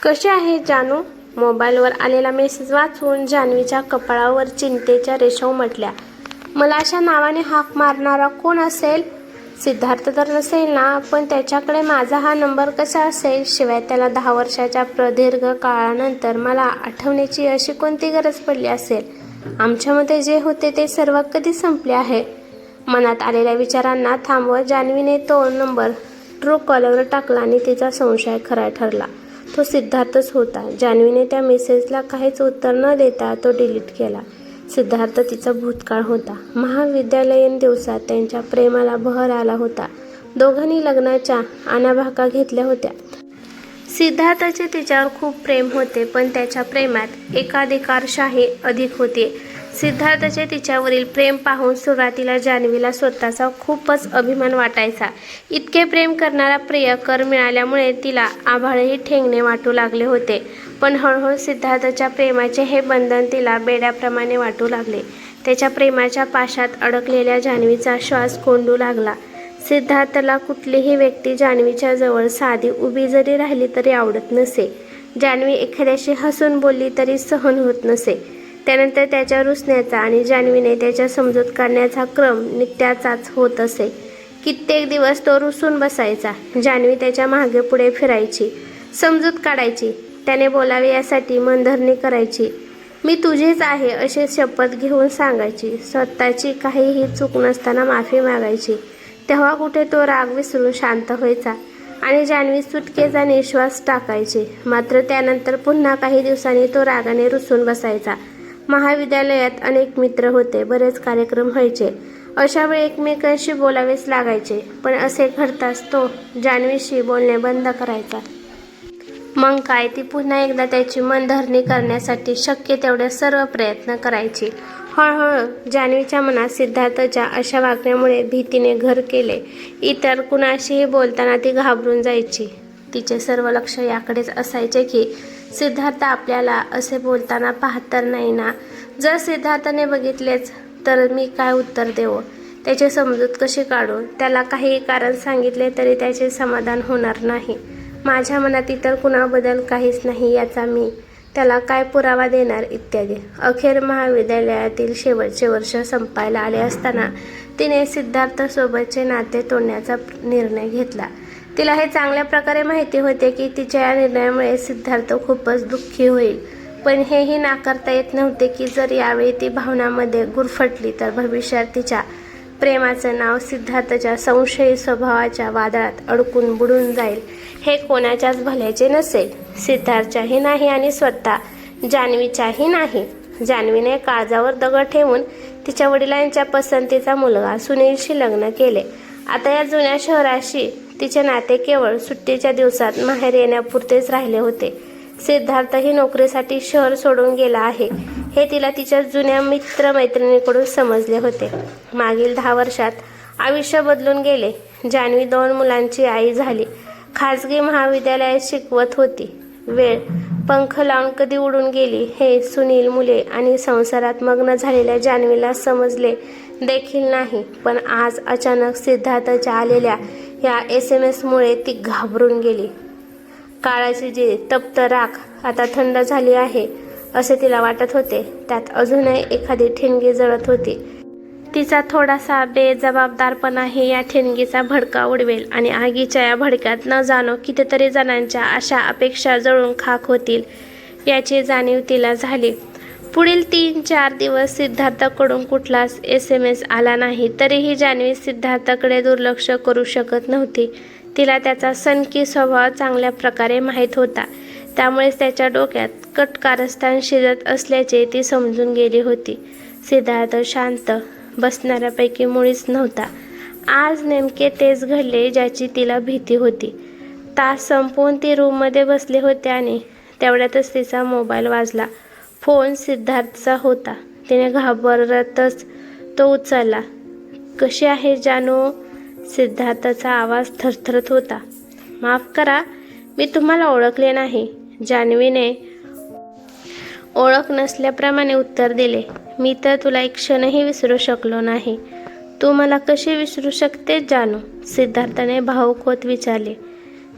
कशी आहे जानू? मोबाईलवर आलेला मेसेज वाचून जान्हवीच्या कपाळावर चिंतेच्या रेषा उमटल्या. मला अशा नावाने हाक मारणारा कोण असेल? सिद्धार्थ तर नसेल ना, पण त्याच्याकडे माझा हा नंबर कसा असेल? शिवाय त्याला 10 वर्षाच्या प्रदीर्घ काळानंतर मला आठवण्याची अशी कोणती गरज पडली असेल? आमच्यामध्ये जे होते ते सर्व कधी संपले आहे? मनात आलेल्या विचारांना थांबवत जान्हवीने तो नंबर ट्रू कॉलरवर टाकला आणि तिचा संशय खरा ठरला. तो सिद्धार्थच होता. जान्हवीने त्या मेसेजला काहीच उत्तर न देता तो डिलीट केला. सिद्धार्थ तिचा भूतकाळ होता. महाविद्यालयीन दिवसात त्यांच्या प्रेमाला बहर आला होता. दोघांनी लग्नाच्या आणाभाका घेतल्या होत्या. सिद्धार्थाचे तिच्यावर खूप प्रेम होते, पण त्याच्या प्रेमात एकाधिकारशाही अधिक होती. सिद्धार्थाचे तिच्यावरील प्रेम पाहून सुरुवातीला जान्हवीला स्वतःचा खूपच अभिमान वाटायचा. इतके प्रेम करणारा प्रियकर मिळाल्यामुळे तिला आभाळही ठेंगणे वाटू लागले होते. पण हळूहळू सिद्धार्थाच्या प्रेमाचे हे बंधन तिला बेड्याप्रमाणे वाटू लागले. त्याच्या प्रेमाच्या पाशात अडकलेल्या जान्हवीचा श्वास कोंडू लागला. सिद्धार्थला कुठलीही व्यक्ती जान्हवीच्या जवळ साधी उभी जरी राहिली तरी आवडत नसे. जान्हवी एखाद्याशी हसून बोलली तरी सहन होत नसे. त्यानंतर त्याच्या रुसण्याचा आणि जान्हवीने त्याच्या समजूत काढण्याचा क्रम नित्याचाच होत असे. कित्येक दिवस तो रुसून बसायचा. जान्हवी त्याच्या मागे पुढे फिरायची, समजूत काढायची, त्याने बोलावे यासाठी मनधरणी करायची. मी तुझीच आहे अशी शपथ घेऊन सांगायची. स्वतःची काहीही चूक नसताना माफी मागायची. तेव्हा कुठे तो राग विसरून शांत व्हायचा आणि जान्हवी सुटकेचा निश्वास टाकायची. मात्र त्यानंतर पुन्हा काही दिवसांनी तो रागाने रुसून बसायचा. महाविद्यालयात अनेक मित्र होते, बरेच कार्यक्रम व्हायचे. अशा वेळी एकमेकांशी बोलावेच लागायचे. पण असे घडताच तो जान्हवीशी बोलणे बंद करायचा. मग काय, ती पुन्हा एकदा त्याची मनधरणी करण्यासाठी शक्य तेवढे सर्व प्रयत्न करायची. हळूहळू जान्हवीच्या मनात सिद्धार्थच्या अशा वागण्यामुळे भीतीने घर केले. इतर कुणाशीही बोलताना ती घाबरून जायची. तिचे सर्व लक्ष याकडेच असायचे की सिद्धार्थ आपल्याला असे बोलताना पाहत तर नाही ना. जर सिद्धार्थने बघितलेच तर मी काय उत्तर देऊ? त्याची समजूत कशी काढू? त्याला काही कारण सांगितले तरी त्याचे समाधान होणार नाही. माझ्या मनात इतर कुणाबद्दल काहीच नाही याचा मी त्याला काय पुरावा देणार इत्यादी. अखेर महाविद्यालयातील शेवटचे वर्ष संपायला आले असताना तिने सिद्धार्थसोबतचे नाते तोडण्याचा निर्णय घेतला. तिला हे चांगल्या प्रकारे माहिती होते की तिच्या या निर्णयामुळे सिद्धार्थ खूपच दुःखी होईल. पण हेही नाकारता येत नव्हते की जर यावेळी ती भावनांमध्ये गुरफटली तर भविष्यात तिच्या प्रेमाचं नाव सिद्धार्थच्या संशयी स्वभावाच्या वादळात अडकून बुडून जाईल. हे कोणाच्याच भल्याचे नसेल, सिद्धार्थच्याही नाही आणि स्वतः जान्हवीच्याही नाही. जान्हवीने काळजावर दगड ठेवून तिच्या वडिलांच्या पसंतीचा मुलगा सुनीलशी लग्न केले. आता या जुन्या शहराशी तिचे नाते केवळ सुट्टीच्या दिवसात माहेर येण्यापुरतेच राहिले होते. सिद्धार्थही नोकरीसाठी शहर सोडून गेला आहे हे तिला तिच्या जुन्या मित्रमैत्रिणीकडून समजले होते. मागील 10 वर्षात आयुष्य बदलून गेले. जान्हवी 2 मुलांची आई झाली. खाजगी महाविद्यालयात शिकवत होती. वेळ पंख लावून कधी उडून गेली हे सुनील, मुले आणि संसारात मग्न झालेल्या जान्हवीला समजले देखील नाही. पण आज अचानक सिद्धार्थच्या आलेल्या या SMS-मुळे ती घाबरून गेली. काळाची जी तप्त राख आता थंड झाली आहे असे तिला वाटत होते. त्यात अजूनही एखादी ठिणगी जळत होती. तिचा थोडासा बेजबाबदारपणाही या ठिणगीचा भडका उडवेल आणि आगीच्या या भडक्यात न जाणो कितीतरी जणांच्या आशा अपेक्षा जळून खाक होतील याची जाणीव तिला झाली. पुढील 3-4 दिवस सिद्धार्थकडून कुठलाच SMS आला नाही तरीही जान्हवी सिद्धार्थकडे दुर्लक्ष करू शकत नव्हती. तिला त्याचा सनकी स्वभाव चांगल्या प्रकारे माहीत होता. त्यामुळेच त्याच्या डोक्यात कट कारस्थान शिजत असल्याचे ती समजून गेली होती. सिद्धार्थ शांत बसणाऱ्यापैकी मुळीच नव्हता. आज नेमके तेच घडले ज्याची तिला भीती होती. तास संपवून ती रूममध्ये बसले होते आणि तेवढ्यातच तिचा मोबाईल वाजला. फोन सिद्धार्थचा होता. तिने घाबरतच तो उचलला. कशी आहे जानू? सिद्धार्थचा आवाज थरथरत होता. माफ करा, मी तुम्हाला ओळखले नाही. जान्हवीने ओळख नसल्याप्रमाणे उत्तर दिले. मी तर तुला एक क्षणही विसरू शकलो नाही. तू मला कशी विसरू शकते जानू? सिद्धार्थने भावुक होत विचारले.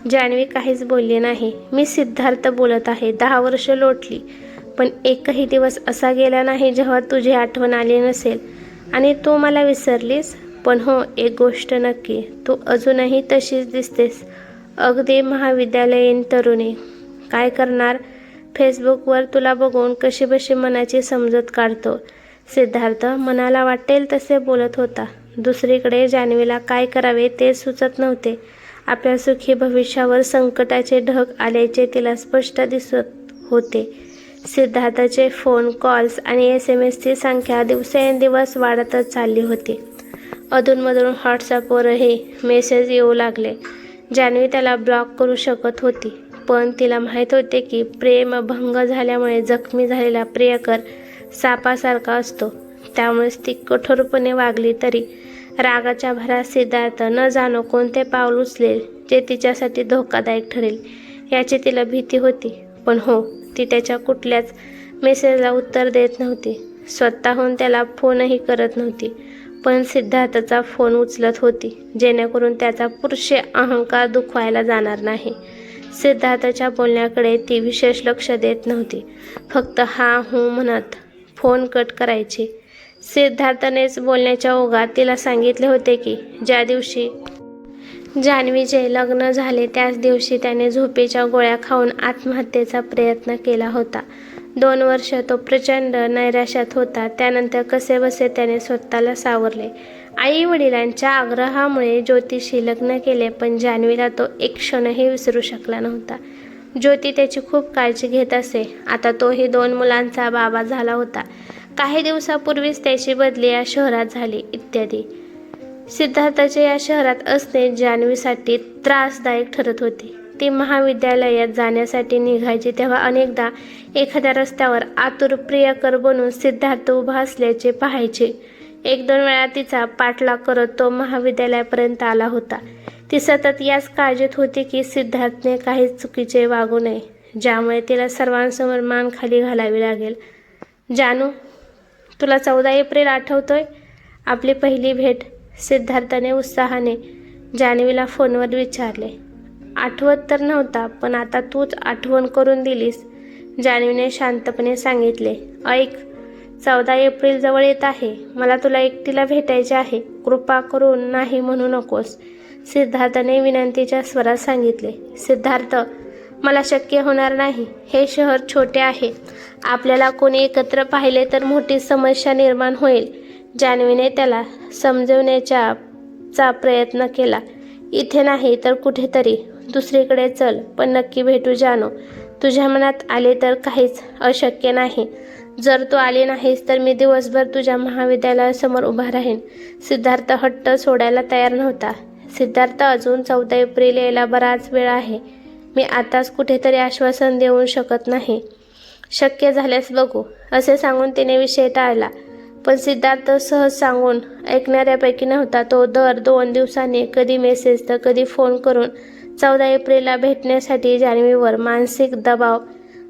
जान्हवी काहीच बोलली नाही. मी सिद्धार्थ बोलत आहे. 10 वर्ष लोटली, पण एकही दिवस असा गेला नाही जेव्हा तुझी आठवण आली नसेल आणि तू मला विसरलीस. पण हो, एक गोष्ट नक्की, तू अजूनही तशीच दिसतेस, अगदी महाविद्यालयीन तरुणी. काय करणार, फेसबुकवर तुला बघून कशीबशी मनाची समजूत काढतो. सिद्धार्थ मनाला वाटेल तसे बोलत होता. दुसरीकडे जान्हवीला काय करावे ते सुचत नव्हते. आपल्या सुखी भविष्यावर संकटाचे ढग आल्याचे तिला स्पष्ट दिसत होते. सिद्धार्थचे फोन कॉल्स आणि SMS ची संख्या दिवसेंदिवस वाढतच चालली होती. अधूनमधून व्हॉट्सअपवरही मेसेज येऊ लागले. जान्हवी त्याला ब्लॉक करू शकत होती, पण तिला माहीत होते की प्रेमभंग झाल्यामुळे जखमी झालेला प्रियकर सापासारखा असतो. त्यामुळेच ती कठोरपणे वागली तरी रागाच्या भरात सिद्धार्थ न जाणो कोणते पाऊल उचलेल जे तिच्यासाठी धोकादायक ठरेल याची तिला भीती होती. पण हो, ती त्याच्या कुठल्याच मेसेजला उत्तर देत नव्हती. स्वतःहून त्याला फोनही करत नव्हती, पण सिद्धार्थचा फोन उचलत होती, जेणेकरून त्याचा पुरुष अहंकार दुखवायला जाणार नाही. सिद्धार्थच्या बोलण्याकडे ती विशेष लक्ष देत नव्हती. फक्त हा हूं म्हणत फोन कट करायची. सिद्धार्थनेच बोलण्याच्या ओघात तिला सांगितले होते की ज्या दिवशी जान्हवीचे लग्न झाले त्याच दिवशी त्याने झोपेच्या गोळ्या खाऊन आत्महत्येचा प्रयत्न केला होता. 2 वर्ष तो प्रचंड नैराश्यात होता. त्यानंतर कसेबसे त्याने स्वतःला सावरले. आई वडिलांच्या आग्रहामुळे ज्योतीशी लग्न केले, पण जान्हवीला तो एक क्षणही विसरू शकला नव्हता. ज्योती त्याची खूप काळजी घेत असे. आता तोही 2 मुलांचा बाबा झाला होता. काही दिवसापूर्वीच त्याची बदली या शहरात झाली इत्यादी. सिद्धार्थचे या शहरात असणे जान्हवीसाठी त्रासदायक ठरत होते. ती महाविद्यालयात जाण्यासाठी निघायची तेव्हा अनेकदा एखाद्या रस्त्यावर आतुर प्रियकर बनून सिद्धार्थ उभा असल्याचे पाहायचे. 1-2 वेळा तिचा पाठलाग करत तो महाविद्यालयापर्यंत आला होता. ती सतत याच काळजीत होती की सिद्धार्थने काही चुकीचे वागू नये, ज्यामुळे तिला सर्वांसमोर मान खाली घालावी लागेल. जानू, तुला 14 एप्रिल आठवतोय? आपली पहिली भेट, सिद्धार्थने उत्साहाने जान्हवीला फोनवर विचारले. आठवत तर नव्हता, पण आता तूच आठवण करून दिलीस, जान्हवीने शांतपणे सांगितले. ऐक, 14 एप्रिल जवळ येत आहे. मला तुला एकटीला भेटायचे आहे. कृपा करून नाही म्हणू नकोस, सिद्धार्थने विनंतीच्या स्वरात सांगितले. सिद्धार्थ, मला शक्य होणार नाही. हे शहर छोटे आहे. आपल्याला कोणी एकत्र पाहिले तर मोठी समस्या निर्माण होईल. जान्हवीने त्याला समजवण्याचा प्रयत्न केला. इथे नाही तर कुठेतरी दुसरीकडे चल, पण नक्की भेटू जानू. तुझ्या मनात आले तर काहीच अशक्य नाही. जर तू आली नाहीस तर मी दिवसभर तुझ्या महाविद्यालयासमोर उभा राहीन. सिद्धार्थ हट्ट सोडायला तयार नव्हता. सिद्धार्थ, अजून 14 एप्रिल यायला बराच वेळ आहे. मी आताच कुठेतरी आश्वासन देऊ शकत नाही. शक्य झाल्यास बघू, असे सांगून तिने विषय टाळला. पण सिद्धार्थ सहज सांगून ऐकणाऱ्यापैकी नव्हता. तो दर 2 दिवसांनी कधी मेसेज तर कधी फोन करून 14 एप्रिलला भेटण्यासाठी जान्हवीवर मानसिक दबाव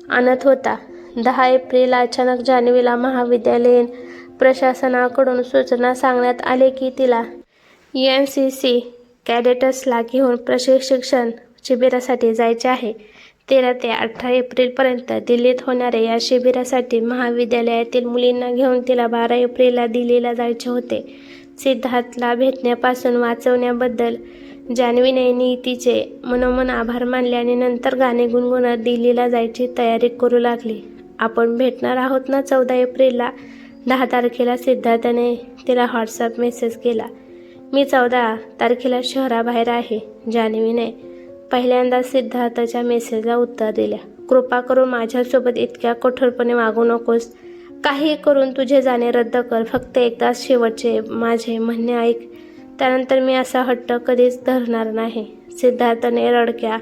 आणत होता. 10 एप्रिलला अचानक जान्हवीला महाविद्यालयीन प्रशासनाकडून सूचना सांगण्यात आले की तिला NCC कॅडेट्सला घेऊन प्रशिक्षण शिबिरासाठी जायचे आहे. 13 ते 18 एप्रिलपर्यंत दिल्लीत होणाऱ्या या शिबिरासाठी महाविद्यालयातील मुलींना घेऊन तिला 12 एप्रिलला दिल्लीला जायचे होते. सिद्धार्थला भेटण्यापासून वाचवण्याबद्दल जान्हवीने नियतीचे मनोमन आभार मानले आणि नंतर गाणे गुणगुणत दिल्लीला जायची तयारी करू लागली. आपण भेटणार आहोत ना 14 एप्रिलला? 10 तारखेला सिद्धार्थने तिला व्हॉट्सअप मेसेज केला. मी 14 तारखेला शहराबाहेर आहे, जान्हवीने पहिल्यांदा सिद्धार्थच्या मेसेजला उत्तर दिल्या. कृपा करून माझ्यासोबत इतक्या कठोरपणे वागू नकोस. काही करून तुझे जाणे रद्द कर. फक्त एकदाच शेवटचे माझे म्हणणे ऐक. त्यानंतर मी असा हट्ट कधीच धरणार नाही. सिद्धार्थने रडक्या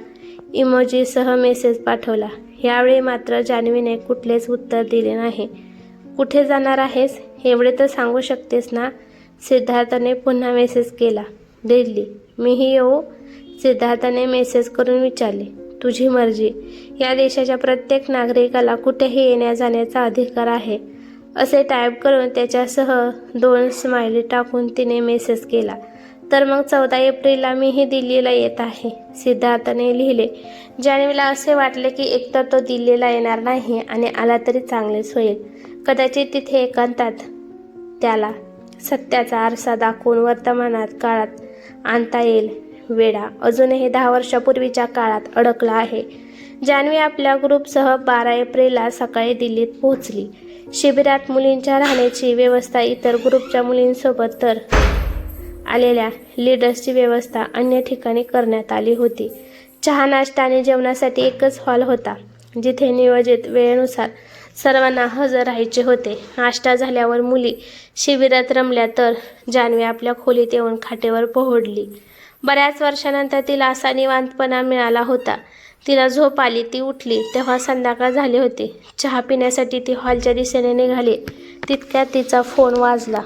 इमोजीसह मेसेज पाठवला. यावेळी मात्र जान्हवीने कुठलेच उत्तर दिले नाही. कुठे जाणार आहेस एवढे तर सांगू शकतेस ना? सिद्धार्थने पुन्हा मेसेज केला. दिल्ली. मीही येऊ? सिद्धार्थने मेसेज करून विचारले. तुझी मर्जी. या देशाच्या प्रत्येक नागरिकाला कुठेही येण्या जाण्याचा अधिकार आहे, असे टाईप करून त्याच्यासह 2 स्माइली टाकून तिने मेसेज केला. तर मग 14 एप्रिलला मीही दिल्लीला येत आहे, सिद्धार्थने लिहिले. जान्हवीला असे वाटले की एकतर तो दिल्लीला येणार नाही आणि आला तरी चांगलेच होईल. कदाचित तिथे एकांतात त्याला सत्याचा आरसा दाखवून वर्तमानात काळात आणता येईल. वेडा अजूनही 10 वर्षापूर्वीच्या काळात अडकला आहे. जान्हवी आपल्या ग्रुपसह 12 एप्रिलला सकाळी दिल्लीत पोहोचली. शिबिरात मुलींच्या राहण्याची व्यवस्था इतर ग्रुपच्या मुलींसोबत तर आलेल्या लीडर्सची व्यवस्था अन्य ठिकाणी करण्यात आली होती. चहा, नाश्ता आणि जेवणासाठी एकच हॉल होता, जिथे नियोजित वेळेनुसार सर्वांना हजर राहायचे होते. नाश्ता झाल्यावर मुली शिबिरात रमल्या तर जान्हवी आपल्या खोलीत येऊन खाटेवर पोहोडली. बऱ्याच वर्षानंतर तिला असा निवांतपणा मिळाला होता. तिला झोप आली. ती उठली तेव्हा संध्याकाळ झाली होती. चहा पिण्यासाठी ती हॉलच्या दिशेने निघाली. तितक्यात तिचा फोन वाजला.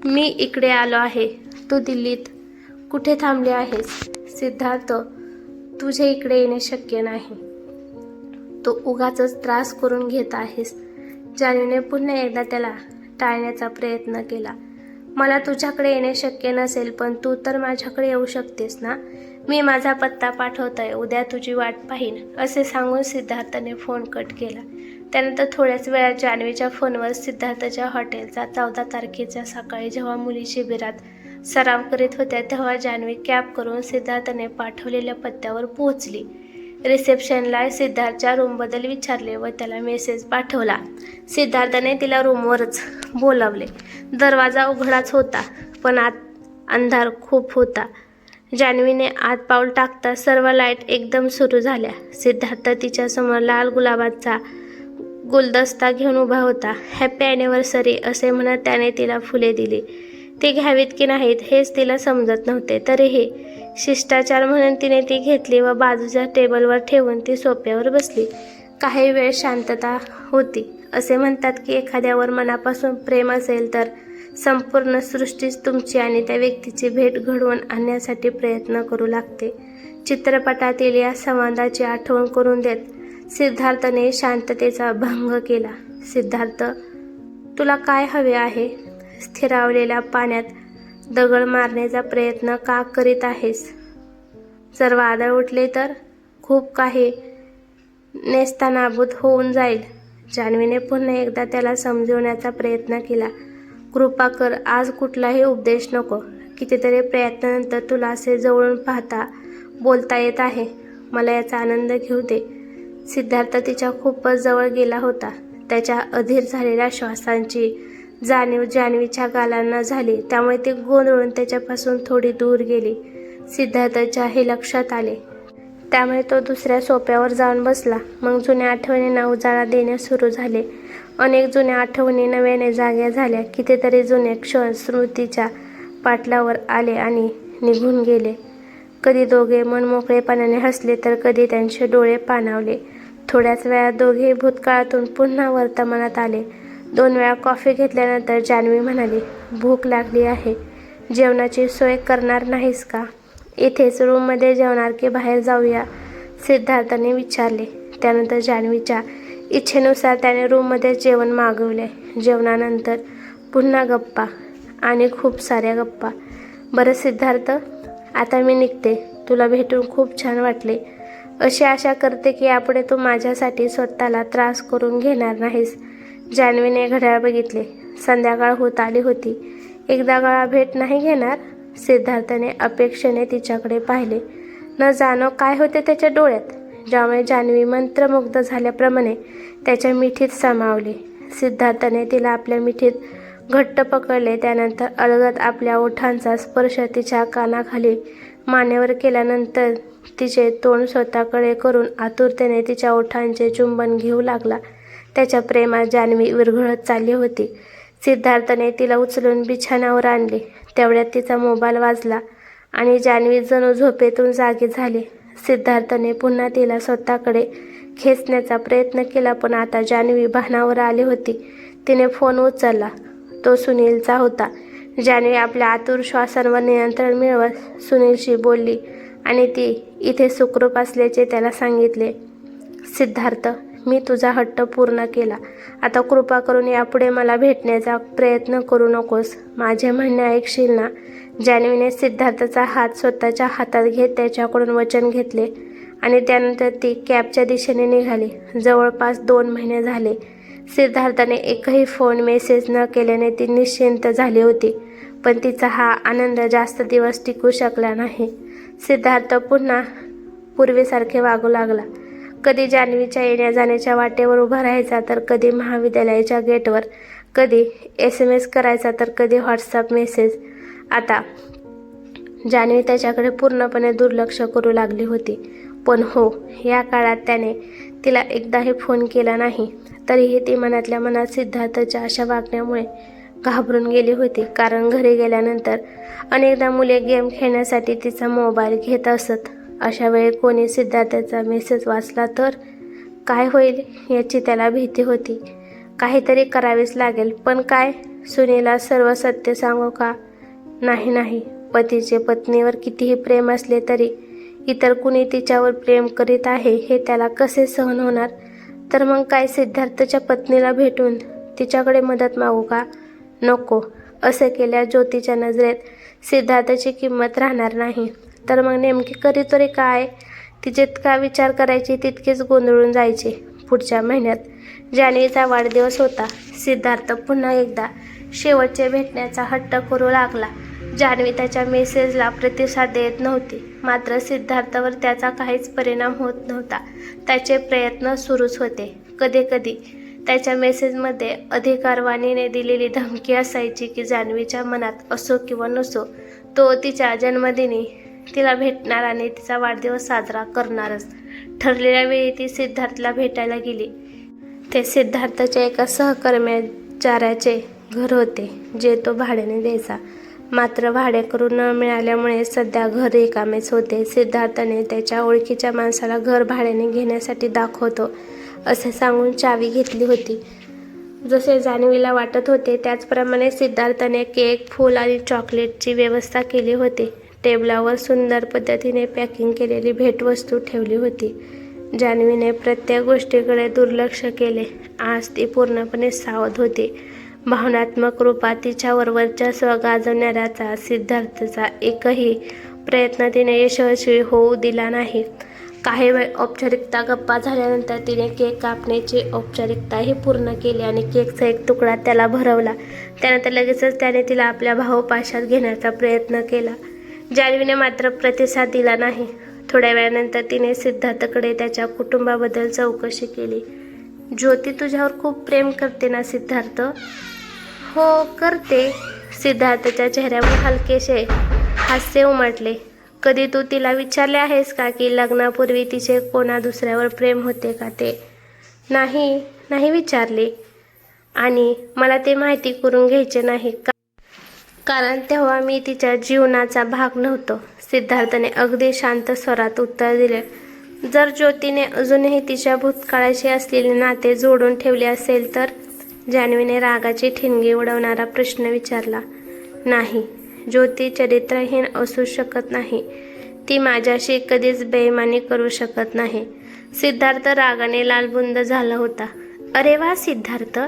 मी इकडे आलो आहे. तू दिल्लीत कुठे थांबले आहेस? सिद्धार्थ, तुझे इकडे येणे शक्य नाही. तू उगाचच त्रास करून घेत आहेस. जान्हवीने पुन्हा एकदा त्याला टाळण्याचा प्रयत्न केला. मला तुझ्याकडे येणे शक्य नसेल, पण तू तर माझ्याकडे येऊ शकतेस ना. मी माझा पत्ता पाठवतोय, उद्या तुझी वाट पाहीन, असे सांगून सिद्धार्थने फोन कट केला. त्यानंतर थोड्याच वेळात जान्हवीच्या फोनवर सिद्धार्थच्या हॉटेलचा 14 तारखेच्या सकाळी जेव्हा मुली शिबिरात सराव करीत होत्या तेव्हा जान्हवी कॅब करून सिद्धार्थने पाठवलेल्या पत्त्यावर पोहोचली. रिसेप्शनला सिद्धार्थच्या रूमबद्दल विचारले व त्याला मेसेज पाठवला. सिद्धार्थने तिला रूमवरच बोलावले. दरवाजा उघडाच होता, पण आत अंधार खूप होता. जान्हवीने आत पाऊल टाकता सर्व लाईट एकदम सुरू झाल्या. सिद्धार्थ तिच्यासमोर लाल गुलाबाचा गुलदस्ता घेऊन उभा होता. हॅपी ॲनिव्हर्सरी असे म्हणत त्याने तिला फुले दिली. ती घ्यावीत की नाहीत हेच तिला समजत नव्हते. तरीही शिष्टाचार म्हणून तिने ती घेतली व बाजूच्या टेबलवर ठेवून ती सोफ्यावर बसली. काही वेळ शांतता होती. असे म्हणतात की एखाद्यावर मनापासून प्रेम असेल तर संपूर्ण सृष्टीच तुमची आणि त्या व्यक्तीची भेट घडवून आणण्यासाठी प्रयत्न करू लागते. चित्रपटातील या संवादाची आठवण करून देत सिद्धार्थने शांततेचा भंग केला. सिद्धार्थ, तुला काय हवे आहे? स्थिरावलेल्या पाण्यात दगड मारण्याचा प्रयत्न का करीत आहेस? जर वादळ उठले तर खूप काही नेस्तनाबूत होऊन जाईल. जान्हवीने पुन्हा एकदा त्याला समजवण्याचा प्रयत्न केला. कृपा कर, आज कुठलाही उपदेश नको. कितीतरी प्रयत्नानंतर तुला असे जवळून पाहता बोलता येत आहे. मला याचा आनंद घेऊ दे. सिद्धार्थ तिच्या खूपच जवळ गेला होता. त्याच्या अधीर झालेल्या श्वासांची जाणीव जान्हवीच्या गालांना झाली. त्यामुळे ती गोंधळून त्याच्यापासून थोडी दूर गेली. सिद्धार्थच्या हे लक्षात आले. त्यामुळे तो दुसऱ्या सोफ्यावर जाऊन बसला. मग जुन्या आठवणींना उजाळा देणे सुरू झाले. अनेक जुन्या आठवणी नव्याने जाग्या झाल्या. कितीतरी जुने क्षण स्मृतीच्या पाटलावर आले आणि निघून गेले. कधी दोघे मनमोकळेपणाने हसले तर कधी त्यांचे डोळे पाणावले. थोड्याच वेळात दोघेही भूतकाळातून पुन्हा वर्तमानात आले. 2 वेळा कॉफी घेतल्यानंतर जान्हवी म्हणाली, भूक लागली आहे. जेवणाची सोय करणार नाहीस का? इथेच रूममध्ये जेवणार की बाहेर जाऊया? सिद्धार्थने विचारले. त्यानंतर जान्हवीच्या इच्छेनुसार त्याने रूममध्ये जेवण मागवले. जेवणानंतर पुन्हा गप्पा आणि खूप साऱ्या गप्पा. बरं सिद्धार्थ, आता मी निघते. तुला भेटून खूप छान वाटले. अशी आशा करते की यापुढे तू माझ्यासाठी स्वतःला त्रास करून घेणार नाहीस. जान्हवीने घड्याळ बघितले. संध्याकाळ होत आली होती. एकदा गळा भेट नाही घेणार? सिद्धार्थने अपेक्षेने तिच्याकडे पाहिले. न जाणो काय होते त्याच्या डोळ्यात, ज्यामुळे जान्हवी मंत्रमुग्ध झाल्याप्रमाणे त्याच्या मिठीत सामावली. सिद्धार्थने तिला आपल्या मिठीत घट्ट पकडले. त्यानंतर अलगद आपल्या ओठांचा स्पर्श तिच्या कानाखाली मानेवर केल्यानंतर तिचे तोंड स्वतःकडे करून आतुरतेने तिच्या ओठांचे चुंबन घेऊ लागला. त्याच्या प्रेमात जान्हवी विरघळत चालली होती. सिद्धार्थने तिला उचलून बिछाण्यावर आणले. तेवढ्यात तिचा मोबाईल वाजला आणि जान्हवी जणू झोपेतून जागी झाली. सिद्धार्थने पुन्हा तिला स्वतःकडे खेचण्याचा प्रयत्न केला, पण आता जान्हवी भानावर आली होती. तिने फोन उचलला. तो सुनीलचा होता. जान्हवी आपल्या आतुर श्वासांवर नियंत्रण मिळवत सुनीलशी बोलली आणि ती इथे सुखरूप असल्याचे त्याला सांगितले. सिद्धार्थ, मी तुझा हट्ट पूर्ण केला. आता कृपा करून यापुढे मला भेटण्याचा प्रयत्न करू नकोस. माझे म्हणणे ऐकशील ना? जान्हवीने सिद्धार्थचा हात स्वतःच्या हातात घेत त्याच्याकडून वचन घेतले आणि त्यानंतर ती कॅबच्या दिशेने निघाली. जवळपास 2 महिने झाले. सिद्धार्थाने एकही फोन मेसेज न केल्याने ती निश्चिंत झाली होती. पण तिचा हा आनंद जास्त दिवस टिकू शकला नाही. सिद्धार्थ पुन्हा पूर्वीसारखे वागू लागला. कधी जान्हवीच्या येण्या जाण्याच्या वाटेवर उभा राहायचा, तर कधी महाविद्यालयाच्या गेटवर, कधी SMS करायचा, तर कधी व्हॉट्सअप मेसेज. आता जान्हवी त्याच्याकडे पूर्णपणे दुर्लक्ष करू लागली होती. पण हो, या काळात त्याने तिला एकदाही फोन केला नाही. तरीही ती मनातल्या मनात सिद्धार्थच्या अशा वागण्यामुळे घाबरून गेली होती. कारण घरी गेल्यानंतर अनेकदा मुले गेम खेळण्यासाठी तिचा मोबाईल घेत असत. अशा वेळी कोणी सिद्धार्थचा मेसेज वाचला तर काय होईल याची त्याला भीती होती. काहीतरी करावेच लागेल. पण काय? सुनीला सर्व सत्य सांगू का? नाही. पतीचे पत्नीवर कितीही प्रेम असले तरी इतर कुणी तिच्यावर प्रेम करीत आहे हे त्याला कसे सहन होणार? तर मग काय, सिद्धार्थच्या पत्नीला भेटून तिच्याकडे मदत मागू का? नको. असे केल्यास ज्योतीच्या नजरेत सिद्धार्थची किंमत राहणार नाही. तर मग नेमकी करी तरी काय? ती जितका विचार करायची तितकेच गोंधळून जायचे. पुढच्या महिन्यात जान्हवीचा वाढदिवस होता. सिद्धार्थ पुन्हा एकदा शेवटचे भेटण्याचा हट्ट करू लागला. जान्हवी त्याच्या मेसेजला प्रतिसाद देत नव्हती. मात्र सिद्धार्थवर त्याचा काहीच परिणाम होत नव्हता. त्याचे प्रयत्न सुरूच होते. कधी त्याच्या मेसेजमध्ये अधिकारवाणीने दिलेली धमकी असायची की जान्हवीच्या मनात असो किंवा नसो, तो तिच्या जन्मदिनी तिला भेटणार आणि तिचा वाढदिवस साजरा करणारच. ठरलेल्या वेळी ती सिद्धार्थला भेटायला गेली. ते सिद्धार्थच्या एका सहकर्मचाऱ्याचे घर होते, जे तो भाड्याने द्यायचा. मात्र भाडेकरू न मिळाल्यामुळे सध्या घर रिकामेच होते. सिद्धार्थने त्याच्या ओळखीच्या माणसाला घर भाड्याने घेण्यासाठी दाखवतो असे सांगून चावी घेतली होती. जसे जान्हवीला वाटत होते त्याचप्रमाणे सिद्धार्थने केक, फूल आणि चॉकलेटची व्यवस्था केली होती. टेबलावर सुंदर पद्धतीने पॅकिंग केलेली भेटवस्तू ठेवली होती. जान्हवीने प्रत्येक गोष्टीकडे दुर्लक्ष केले. आज ती पूर्णपणे सावध होती. भावनात्मक रूपात तिच्यावर वर्चस्व गाजवणाऱ्याचा सिद्धार्थचा एकही प्रयत्न तिने यशस्वी होऊ दिला नाही. काही वेळ औपचारिकता गप्पा झाल्यानंतर तिने केक कापण्याची औपचारिकताही पूर्ण केली आणि केकचा एक तुकडा त्याला भरवला. त्यानंतर लगेचच त्याने तिला आपल्या भावपाशात घेण्याचा प्रयत्न केला. जान्हवीने मात्र प्रतिसाद दिला नाही. थोड्या वेळानंतर तिने सिद्धार्थकडे त्याच्या कुटुंबाबद्दल चौकशी केली. ज्योती तुझ्यावर खूप प्रेम करते ना सिद्धार्थ? हो, करते. सिद्धार्थच्या चेहऱ्यावर हलकेसे हास्य उमटले. कधी तू तिला विचारले आहेस का की लग्नापूर्वी तिचे कोणा दुसऱ्यावर प्रेम होते का ते? नाही विचारले. आणि मला ते माहिती करून घ्यायचे नाही कारण तेव्हा मी तिच्या जीवनाचा भाग नव्हतो. सिद्धार्थने अगदी शांत स्वरात उत्तर दिले. जर ज्योतीने अजूनही तिच्या भूतकाळाशी असलेले नाते जोडून ठेवले असेल तर? जान्हवीने रागाची ठिणगी उडवणारा प्रश्न विचारला. नाही, ज्योती चरित्रहीन असू शकत नाही. ती माझ्याशी कधीच बेईमानी करू शकत नाही. सिद्धार्थ रागाने लालबुंद झाला होता. अरे वा सिद्धार्थ,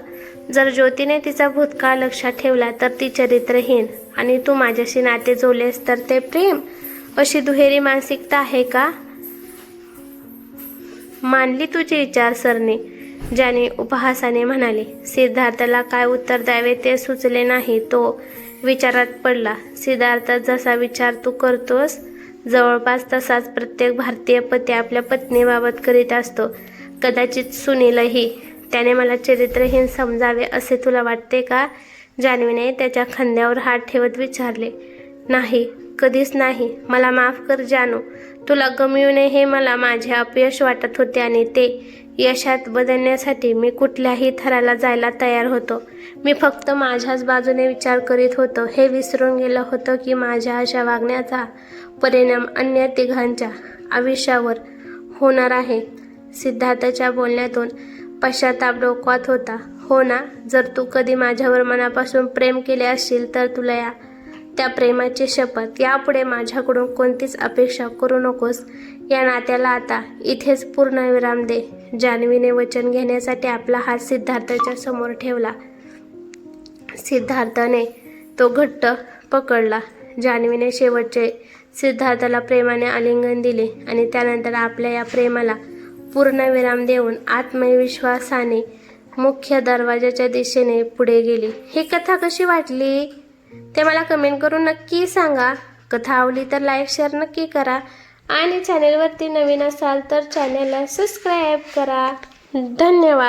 जर ज्योतीने तिचा भूतकाळ लक्षात ठेवला तर ती चरित्रहीन आणि तू माझ्याशी नाते जोडलेस तर ते प्रेम? अशी दुहेरी मानसिकता आहे का? मानली तुझी विचारसरणी, जान्हवी उपहासाने म्हणाली. सिद्धार्थला काय उत्तर द्यावे ते सुचले नाही. तो विचारात पडला. सिद्धार्थ, जसा विचार तू करतोस जवळपास तसाच प्रत्येक भारतीय पती आपल्या पत्नीबाबत करीत असतो. कदाचित सुनीलही. त्याने मला चरित्रहीन समजावे असे तुला वाटते का? जान्हवीने त्याच्या खांद्यावर हात ठेवत विचारले. नाही, कधीच नाही. मला माफ कर जानू. तुला गमविणे हे मला माझे अपयश वाटत होते आणि ते यशात बदलण्यासाठी मी कुठल्याही थराला जायला तयार होतो. मी फक्त माझ्याच बाजूने विचार करीत होतो. हे विसरून गेलो होतो की माझ्या अशा वागण्याचा परिणाम अन्य तिघांच्या आयुष्यावर होणार आहे. सिद्धार्थच्या बोलण्यातून पश्चाताप डोकावत होता. हो ना, जर तू कधी माझ्यावर मनापासून प्रेम केले असशील तर तुला त्या प्रेमाची शपथ. यापुढे माझ्याकडून कोणतीच अपेक्षा करू नकोस. या नात्याला आता इथेच पूर्णविराम दे. जान्हवीने वचन घेण्यासाठी आपला हात सिद्धार्थच्या समोर ठेवला. सिद्धार्थने तो घट्ट पकडला. जान्हवीने शेवटचे सिद्धार्थला प्रेमाने आलिंगन दिले आणि त्यानंतर आपल्या या प्रेमाला पूर्णविराम देऊन आत्मविश्वासाने मुख्य दरवाजाच्या दिशेने पुढे गेली. ही कथा कशी वाटली ते मला कमेंट करून नक्की सांगा. कथा आवडली तर लाईक शेअर नक्की करा आणि चॅनेलवरती नवीन असाल तर चॅनेलला सबस्क्राईब करा. धन्यवाद.